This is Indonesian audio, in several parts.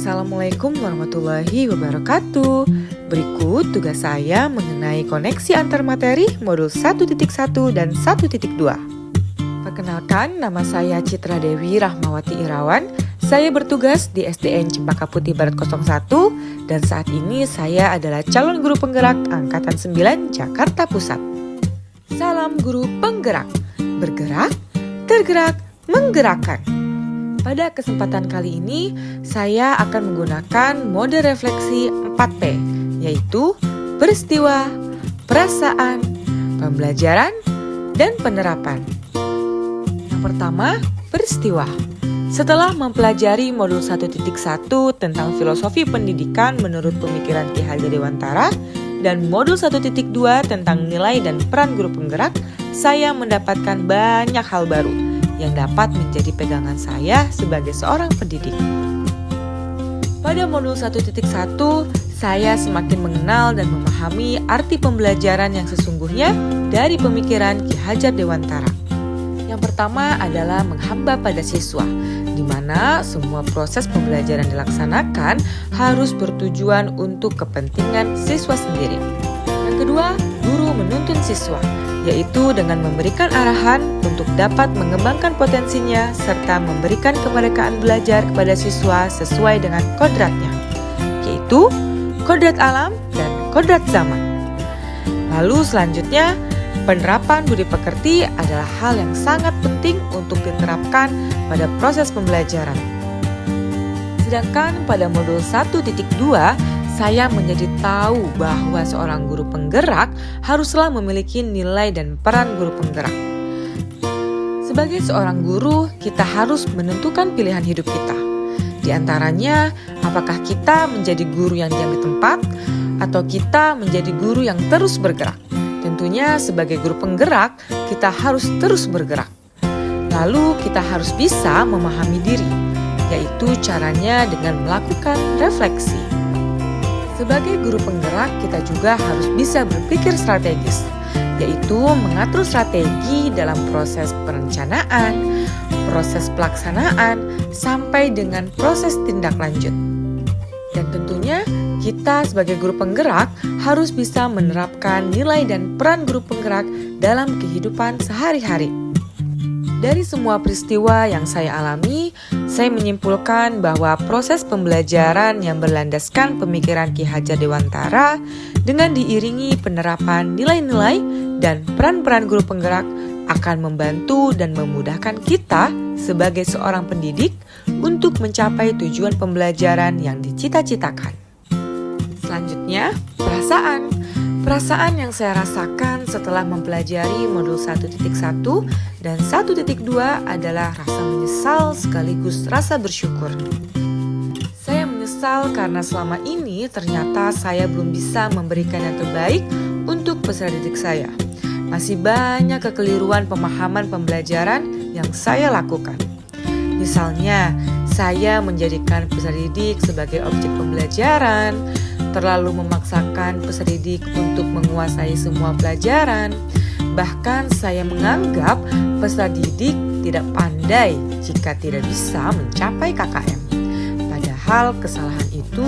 Assalamualaikum warahmatullahi wabarakatuh. Berikut tugas saya mengenai koneksi antar materi modul 1.1 dan 1.2. Perkenalkan, nama saya Citra Dewi Rahmawati Irawan. Saya bertugas di SDN Cempaka Putih Barat 01 dan saat ini saya adalah calon guru penggerak Angkatan 9 Jakarta Pusat. Salam guru penggerak, bergerak, tergerak, menggerakkan. Pada kesempatan kali ini, saya akan menggunakan mode refleksi 4P, yaitu peristiwa, perasaan, pembelajaran, dan penerapan. Yang pertama, peristiwa. Setelah mempelajari modul 1.1 tentang filosofi pendidikan menurut pemikiran Ki Hajar Dewantara dan modul 1.2 tentang nilai dan peran guru penggerak, saya mendapatkan banyak hal baru yang dapat menjadi pegangan saya sebagai seorang pendidik. Pada modul 1.1, saya semakin mengenal dan memahami arti pembelajaran yang sesungguhnya dari pemikiran Ki Hajar Dewantara. Yang pertama adalah menghamba pada siswa, di mana semua proses pembelajaran dilaksanakan harus bertujuan untuk kepentingan siswa sendiri. Yang kedua, guru menuntun siswa, yaitu dengan memberikan arahan untuk dapat mengembangkan potensinya serta memberikan kemerdekaan belajar kepada siswa sesuai dengan kodratnya, yaitu kodrat alam dan kodrat zaman. Lalu selanjutnya, penerapan budi pekerti adalah hal yang sangat penting untuk diterapkan pada proses pembelajaran. Sedangkan pada modul 1.2, saya menjadi tahu bahwa seorang guru penggerak haruslah memiliki nilai dan peran guru penggerak. Sebagai seorang guru, kita harus menentukan pilihan hidup kita. Di antaranya, apakah kita menjadi guru yang diam di tempat atau kita menjadi guru yang terus bergerak. Tentunya sebagai guru penggerak, kita harus terus bergerak. Lalu kita harus bisa memahami diri, yaitu caranya dengan melakukan refleksi. Sebagai guru penggerak, kita juga harus bisa berpikir strategis, yaitu mengatur strategi dalam proses perencanaan, proses pelaksanaan, sampai dengan proses tindak lanjut. Dan tentunya kita sebagai guru penggerak harus bisa menerapkan nilai dan peran guru penggerak dalam kehidupan sehari-hari. Dari semua peristiwa yang saya alami, saya menyimpulkan bahwa proses pembelajaran yang berlandaskan pemikiran Ki Hajar Dewantara dengan diiringi penerapan nilai-nilai dan peran-peran guru penggerak akan membantu dan memudahkan kita sebagai seorang pendidik untuk mencapai tujuan pembelajaran yang dicita-citakan. Selanjutnya, perasaan. Perasaan yang saya rasakan setelah mempelajari modul 1.1 dan 1.2 adalah rasa menyesal sekaligus rasa bersyukur. Saya menyesal karena selama ini ternyata saya belum bisa memberikan yang terbaik untuk peserta didik saya. Masih banyak kekeliruan pemahaman pembelajaran yang saya lakukan. Misalnya, saya menjadikan peserta didik sebagai objek pembelajaran, terlalu memaksakan peserta didik untuk menguasai semua pelajaran. Bahkan saya menganggap peserta didik tidak pandai jika tidak bisa mencapai KKM. Padahal kesalahan itu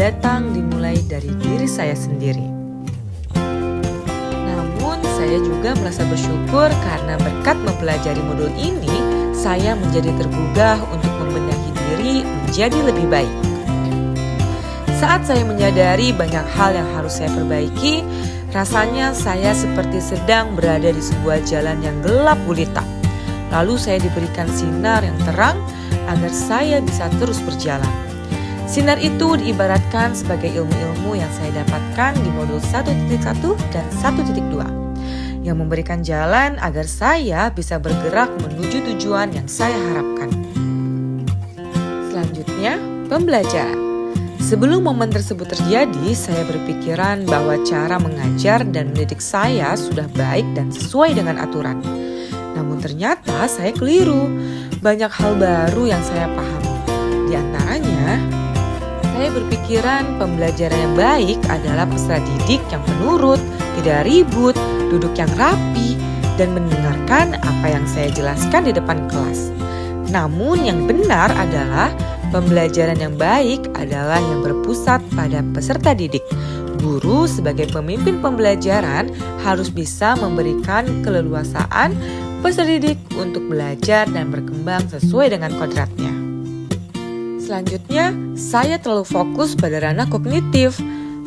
datang dimulai dari diri saya sendiri. Namun saya juga merasa bersyukur karena berkat mempelajari modul ini, saya menjadi tergugah untuk membenahi diri menjadi lebih baik. Saat saya menyadari banyak hal yang harus saya perbaiki, rasanya saya seperti sedang berada di sebuah jalan yang gelap gulita. Lalu saya diberikan sinar yang terang agar saya bisa terus berjalan. Sinar itu diibaratkan sebagai ilmu-ilmu yang saya dapatkan di modul 1.1 dan 1.2, yang memberikan jalan agar saya bisa bergerak menuju tujuan yang saya harapkan. Selanjutnya, pembelajaran. Sebelum momen tersebut terjadi, saya berpikiran bahwa cara mengajar dan mendidik saya sudah baik dan sesuai dengan aturan. Namun ternyata saya keliru. Banyak hal baru yang saya pahami. Di antaranya, saya berpikiran pembelajaran yang baik adalah peserta didik yang penurut, tidak ribut, duduk yang rapi, dan mendengarkan apa yang saya jelaskan di depan kelas. Namun yang benar adalah Pembelajaran yang baik adalah yang berpusat pada peserta didik. Guru sebagai pemimpin pembelajaran harus bisa memberikan keleluasaan peserta didik untuk belajar dan berkembang sesuai dengan kodratnya. Selanjutnya, saya terlalu fokus pada ranah kognitif.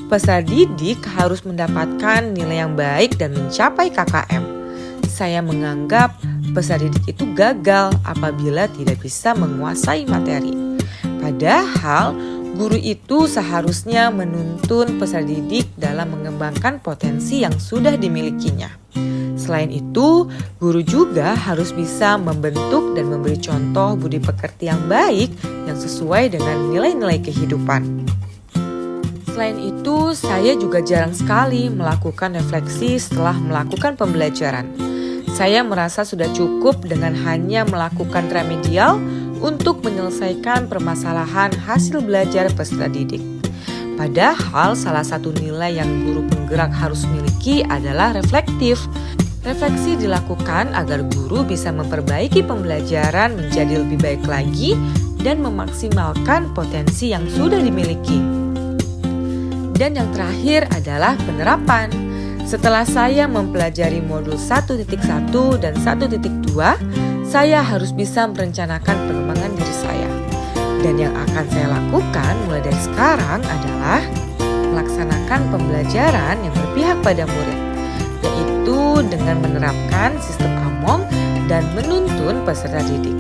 Peserta didik harus mendapatkan nilai yang baik dan mencapai KKM. Saya menganggap peserta didik itu gagal apabila tidak bisa menguasai materi. Padahal, guru itu seharusnya menuntun peserta didik dalam mengembangkan potensi yang sudah dimilikinya. Selain itu, guru juga harus bisa membentuk dan memberi contoh budi pekerti yang baik yang sesuai dengan nilai-nilai kehidupan. Selain itu, saya juga jarang sekali melakukan refleksi setelah melakukan pembelajaran. Saya merasa sudah cukup dengan hanya melakukan remedial untuk menyelesaikan permasalahan hasil belajar peserta didik. Padahal salah satu nilai yang guru penggerak harus miliki adalah reflektif. Refleksi dilakukan agar guru bisa memperbaiki pembelajaran menjadi lebih baik lagi dan memaksimalkan potensi yang sudah dimiliki. Dan yang terakhir adalah penerapan. Setelah saya mempelajari modul 1.1 dan 1.2, saya harus bisa merencanakan pengembangan diri saya. Dan yang akan saya lakukan mulai dari sekarang adalah melaksanakan pembelajaran yang berpihak pada murid, yaitu dengan menerapkan sistem AMONG dan menuntun peserta didik.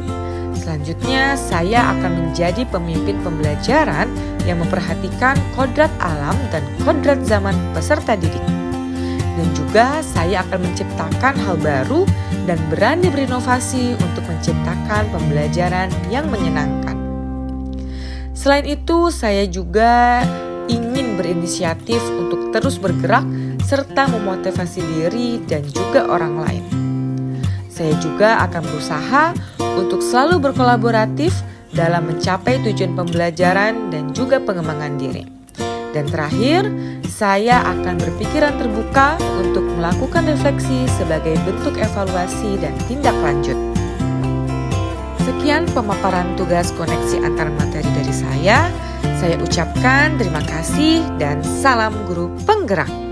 Selanjutnya, saya akan menjadi pemimpin pembelajaran yang memperhatikan kodrat alam dan kodrat zaman peserta didik. Dan juga saya akan menciptakan hal baru dan berani berinovasi untuk menciptakan pembelajaran yang menyenangkan. Selain itu, saya juga ingin berinisiatif untuk terus bergerak serta memotivasi diri dan juga orang lain. Saya juga akan berusaha untuk selalu berkolaboratif dalam mencapai tujuan pembelajaran dan juga pengembangan diri. Dan terakhir, saya akan berpikiran terbuka untuk melakukan refleksi sebagai bentuk evaluasi dan tindak lanjut. Sekian pemaparan tugas koneksi antar materi dari saya. Saya ucapkan terima kasih dan salam guru penggerak.